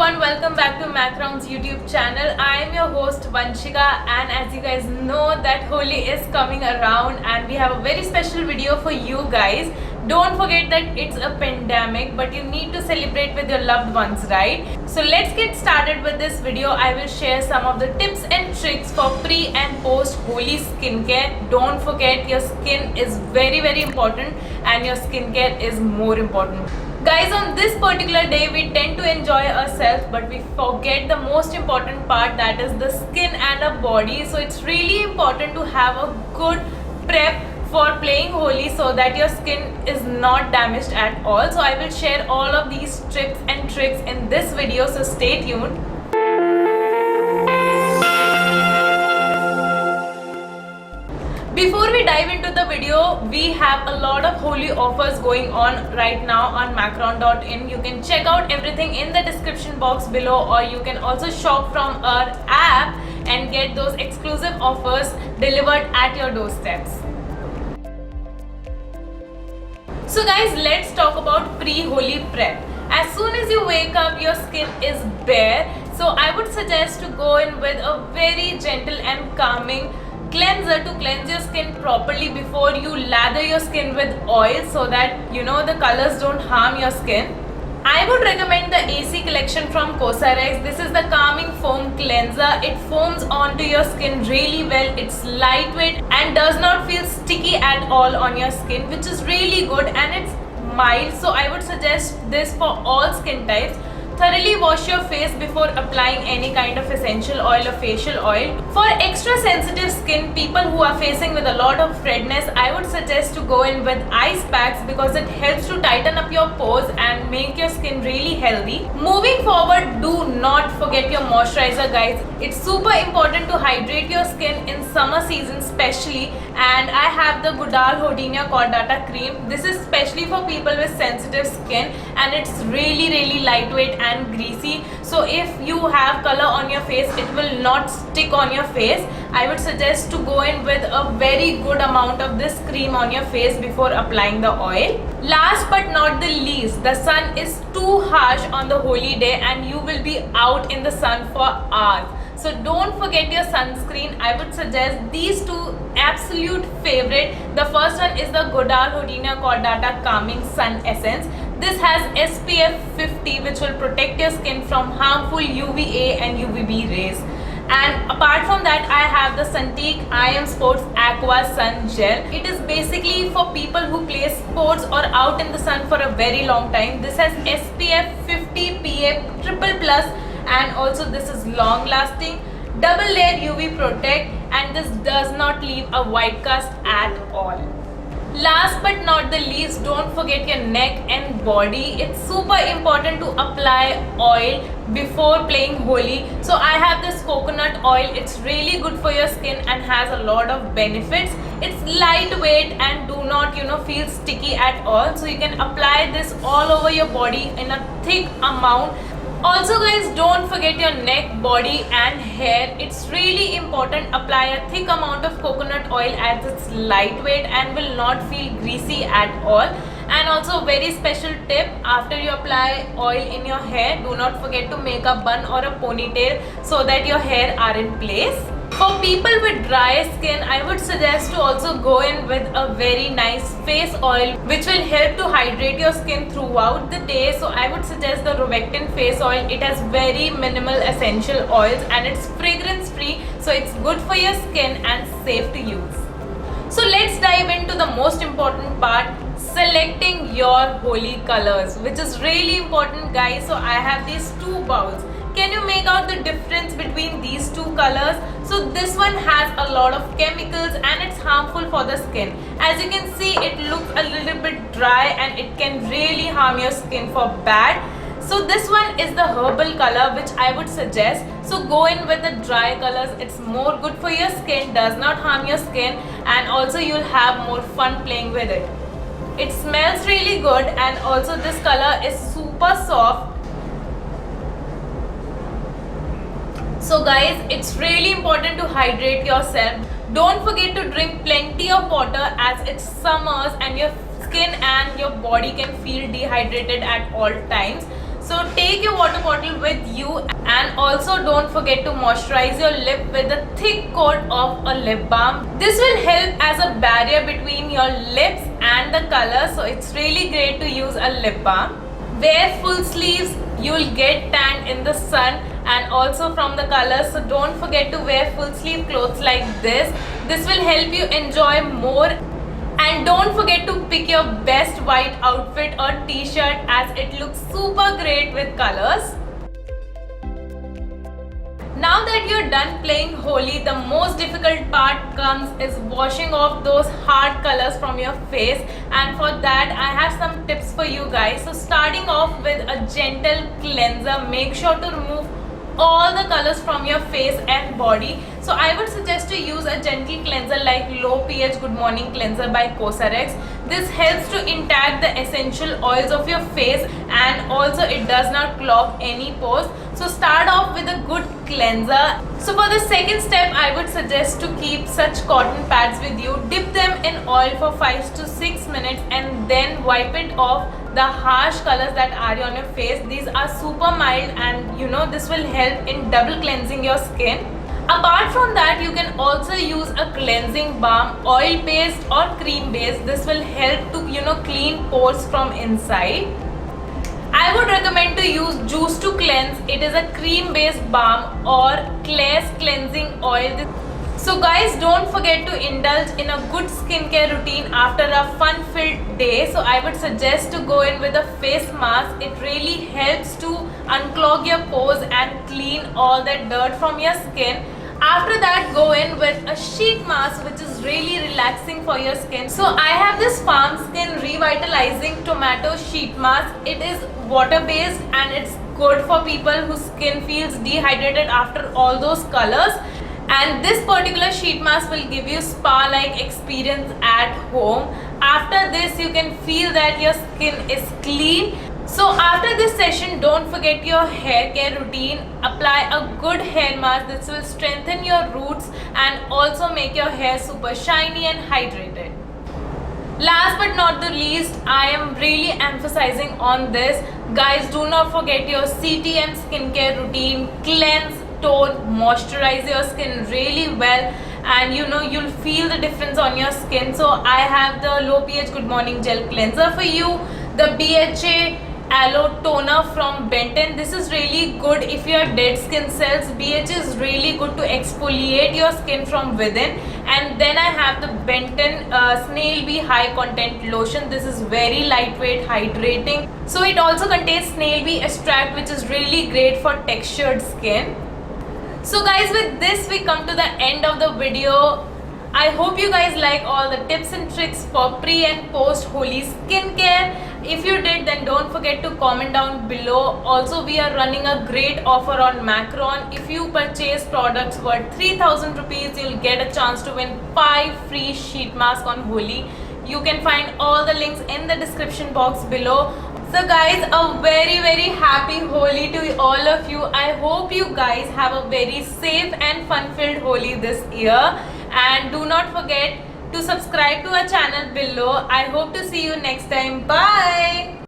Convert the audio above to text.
everyone, welcome back to Macron's YouTube channel. I am your host Vanshika, and as you guys know that Holi is coming around and we have a very special video for you guys. Don't forget that it's a pandemic, but you need to celebrate with your loved ones, right? So let's get started with this video. I will share some of the tips and tricks for pre and post Holi skincare. Don't forget, your skin is very important and your skincare is more important. Guys, on this particular day we tend to enjoy ourselves, but we forget the most important part, that is the skin and our body. So it's really important to have a good prep for playing Holi so that your skin is not damaged at all. So I will share all of these tips and tricks in this video, so stay tuned. Before we dive into the video, we have a lot of Holi offers going on right now on Macron.in. You can check out everything in the description box below, or you can also shop from our app and get those exclusive offers delivered at your doorsteps. So guys, let's talk about pre-Holi prep. As soon as you wake up, your skin is bare. So I would suggest to go in with a very gentle and calming cleanser to cleanse your skin properly before you lather your skin with oil, so that the colors don't harm your skin. I would recommend the AC collection from Cosrx. This is the calming foam cleanser. It foams onto your skin really well. It's lightweight and does not feel sticky at all on your skin, which is really good, and it's mild. So I would suggest this for all skin types. Thoroughly wash your face before applying any kind of essential oil or facial oil. For extra sensitive skin, people who are facing with a lot of redness, I would suggest to go in with ice packs because it helps to tighten up your pores and make your skin really healthy. Moving forward, do not forget your moisturizer, guys. It's super important to hydrate your skin in summer season especially, and I have the Goodal Hodinia Cordata cream. This is especially for people with sensitive skin, and it's really lightweight and greasy. So if you have color on your face, it will not stick on your face. I would suggest to go in with a very good amount of this cream on your face before applying the oil. Last but not the least, the sun is too harsh on the Holi day and you will be out in the sun for hours. So don't forget your sunscreen. I would suggest these two absolute favorite. The first one is the Goodal Hodinia Cordata Calming Sun Essence. This has SPF 50, which will protect your skin from harmful UVA and UVB rays. And apart from that, I have the Sunteek IM Sports Aqua Sun Gel. It is basically for people who play sports or out in the sun for a very long time. This has SPF 50 PA triple plus, and also this is long lasting, double layer UV protect, and this does not leave a white cast at all. Last but not the least, don't forget your neck and body. It's super important to apply oil before playing Holi. So I have this coconut oil. It's really good for your skin and has a lot of benefits. It's lightweight and do not feel sticky at all. So you can apply this all over your body in a thick amount. Also guys, don't forget your neck, body and hair. It's really important. Apply a thick amount of coconut oil as it's lightweight and will not feel greasy at all. And also very special tip, after you apply oil in your hair, do not forget to make a bun or a ponytail so that your hair are in place. For people with dry skin, I would suggest to also go in with a very nice face oil, which will help to hydrate your skin throughout the day. So I would suggest the Rovectin face oil. It has very minimal essential oils and it's fragrance free, so it's good for your skin and safe to use. So let's dive into the most important part, selecting your Holi colors, which is really important, guys. So I have these two bowls. Can you make out the difference between these two colors? So this one has a lot of chemicals and it's harmful for the skin. As you can see, it looks a little bit dry and it can really harm your skin for bad. So this one is the herbal color, which I would suggest. So go in with the dry colors. It's more good for your skin, does not harm your skin, and also you'll have more fun playing with it. It smells really good, and also this color is super soft. So guys, it's really important to hydrate yourself. Don't forget to drink plenty of water as it's summers and your skin and your body can feel dehydrated at all times. So take your water bottle with you, and also don't forget to moisturize your lip with a thick coat of a lip balm. This will help as a barrier between your lips and the color, so it's really great to use a lip balm. Wear full sleeves, you'll get tanned in the sun and also from the colors, so don't forget to wear full sleeve clothes like this. This will help you enjoy more. And don't forget to pick your best white outfit or t-shirt as it looks super great with colors. Now that you're done playing Holi, the most difficult part comes is washing off those hard colors from your face, and for that I have some tips for you guys. So starting off with a gentle cleanser, make sure to remove all the colors from your face and body. So I would suggest to use a gentle cleanser like Low pH Good Morning Cleanser by Cosrx. This helps to intact the essential oils of your face, and also it does not clog any pores. So start off with a good cleanser. So for the second step, I would suggest to keep such cotton pads with you. Dip them in oil for 5 to 6 minutes and then wipe it off the harsh colors that are on your face. These are super mild, and this will help in double cleansing your skin. Apart from that, you can also use a cleansing balm, oil based or cream based. This will help to clean pores from inside. I would recommend to use Juice to Cleanse. It is a cream based balm, or Klairs cleansing oil. So guys, don't forget to indulge in a good skincare routine after a fun-filled day. So I would suggest to go in with a face mask. It really helps to unclog your pores and clean all that dirt from your skin. After that, go in with a sheet mask, which is really relaxing for your skin. So I have this Farm Skin Revitalizing Tomato Sheet Mask. It is water based and it's good for people whose skin feels dehydrated after all those colors. And this particular sheet mask will give you spa-like experience at home. After this, you can feel that your skin is clean. So after this session, don't forget your hair care routine. Apply a good hair mask. This will strengthen your roots and also make your hair super shiny and hydrated. Last but not the least, I am really emphasizing on this. Guys, do not forget your CTM skincare routine. Cleanse, tone, moisturize your skin really well, and you'll feel the difference on your skin. So I have the Low pH Good Morning Gel Cleanser for you, the BHA Aloe Toner from Benton. This is really good if you have dead skin cells. BHA is really good to exfoliate your skin from within. And then I have the Benton Snail Bee High Content Lotion. This is very lightweight, hydrating. So it also contains snail bee extract, which is really great for textured skin. So guys, with this we come to the end of the video. I hope you guys like all the tips and tricks for pre and post Holi skincare. If you did, then don't forget to comment down below. Also, we are running a great offer on Macron. If you purchase products worth 3000 rupees, you'll get a chance to win 5 free sheet masks on Holi. You can find all the links in the description box below. So guys, a very happy Holi to all of you. I hope you guys have a very safe and fun-filled Holi this year. And do not forget to subscribe to our channel below. I hope to see you next time. Bye!